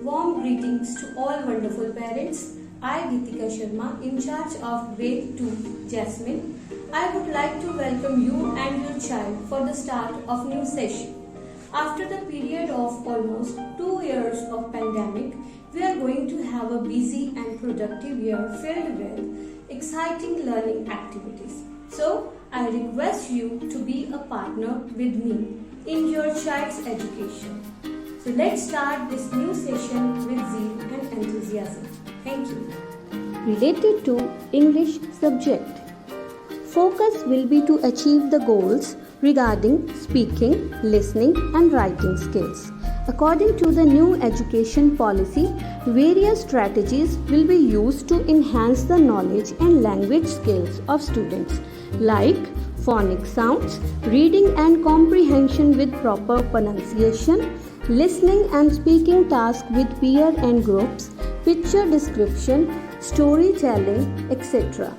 Warm greetings to all wonderful parents. I, Geetika Sharma, in charge of Grade 2, Jasmine. I would like to welcome you and your child for the start of new session. After the period of almost 2 years of pandemic, we are going to have a busy and productive year filled with exciting learning activities. So, I request you to be a partner with me in your child's education. So let's start this new session with zeal and enthusiasm. Thank you. Related to English subject. Focus will be to achieve the goals regarding speaking, listening and writing skills. According to the new education policy, various strategies will be used to enhance the knowledge and language skills of students like phonic sounds, reading and comprehension with proper pronunciation, listening and speaking tasks with peer and groups, picture description, storytelling, etc.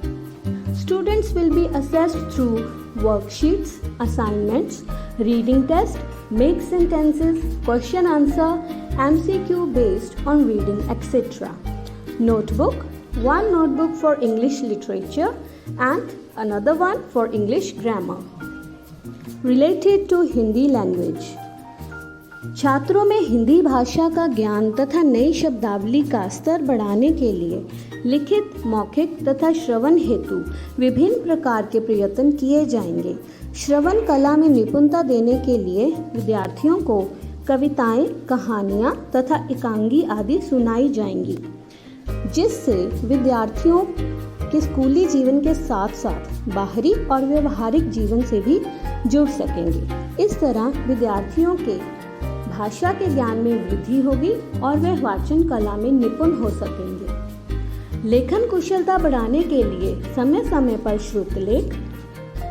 Students will be assessed through worksheets, assignments, reading test, make sentences, question answer, MCQ based on reading, etc. Notebook, one notebook for English literature and another one for English grammar. Related to Hindi language. छात्रों में हिंदी भाषा का ज्ञान तथा नई शब्दावली का स्तर बढ़ाने के लिए लिखित, मौखिक तथा श्रवण हेतु विभिन्न प्रकार के प्रयत्न किए जाएंगे। श्रवण कला में निपुणता देने के लिए विद्यार्थियों को कविताएं, कहानियां तथा एकांगी आदि सुनाई जाएंगी, जिससे विद्यार्थियों के स्कूली जीवन के साथ साथ बाहरी और व्यवहारिक जीवन से भी जुड़ सकेंगे। इस तरह विद्यार्थियों के भाषा के ज्ञान में वृद्धि होगी और वे वाचन कला में निपुण हो सकेंगे। लेखन कुशलता बढ़ाने के लिए समय समय पर श्रुतलेख,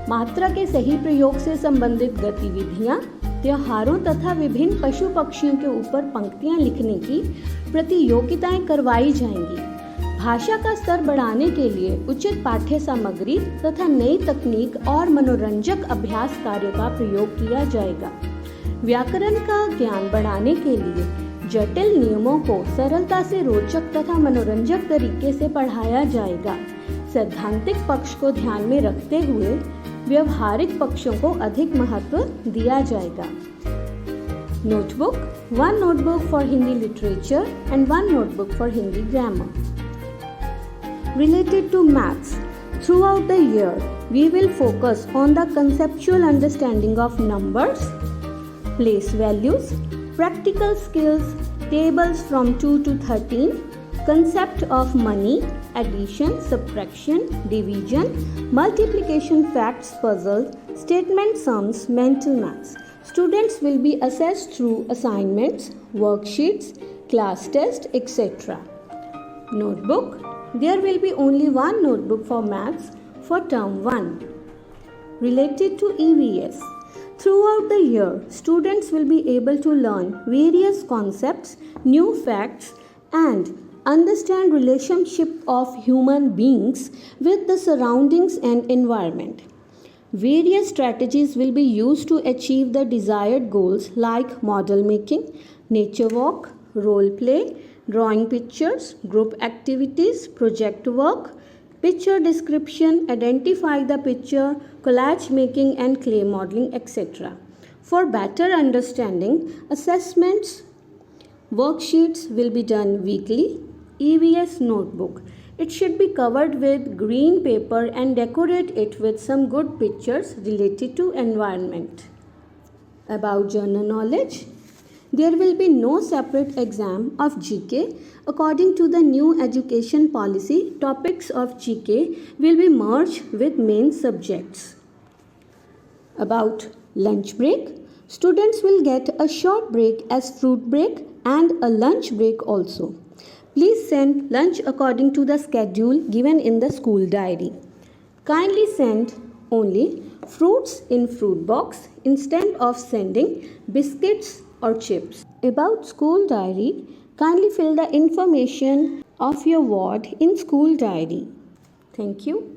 मात्रा के सही प्रयोग से संबंधित गतिविधियां, त्योहारों तथा विभिन्न पशु पक्षियों के ऊपर पंक्तियां लिखने की प्रतियोगिताएं करवाई जाएंगी। भाषा का स्तर बढ़ाने के लिए उचित पाठ्य सामग्री तथा नई तकनीक और मनोरंजक अभ्यास कार्य का प्रयोग किया जाएगा। व्याकरण का ज्ञान बढ़ाने के लिए जटिल नियमों को सरलता से रोचक तथा मनोरंजक तरीके से पढ़ाया जाएगा। सैद्धांतिक पक्ष को ध्यान में रखते हुए व्यवहारिक पक्षों को अधिक महत्व दिया जाएगा। Notebook, one notebook for Hindi literature and one notebook for Hindi grammar. Related to maths, throughout the year we will focus on the conceptual understanding of numbers, place values, practical skills, tables from 2 to 13, concept of money, addition, subtraction, division, multiplication facts, puzzles, statement sums, mental maths. Students will be assessed through assignments, worksheets, class test, etc. Notebook, there will be only one notebook for maths for term 1. Related to EVS, throughout the year, students will be able to learn various concepts, new facts, and understand relationship of human beings with the surroundings and environment. Various strategies will be used to achieve the desired goals like model making, nature walk, role play, drawing pictures, group activities, project work, picture description, identify the picture, collage making and clay modeling, etc. For better understanding, assessments, worksheets will be done weekly. EVS notebook. It should be covered with green paper and decorate it with some good pictures related to environment. About general knowledge, there will be no separate exam of GK. According to the new education policy, topics of GK will be merged with main subjects. About lunch break, students will get a short break as fruit break and a lunch break also. Please send lunch according to the schedule given in the school diary. Kindly send only fruits in fruit box instead of sending biscuits or chips. About school diary, kindly fill the information of your ward in school diary. Thank you.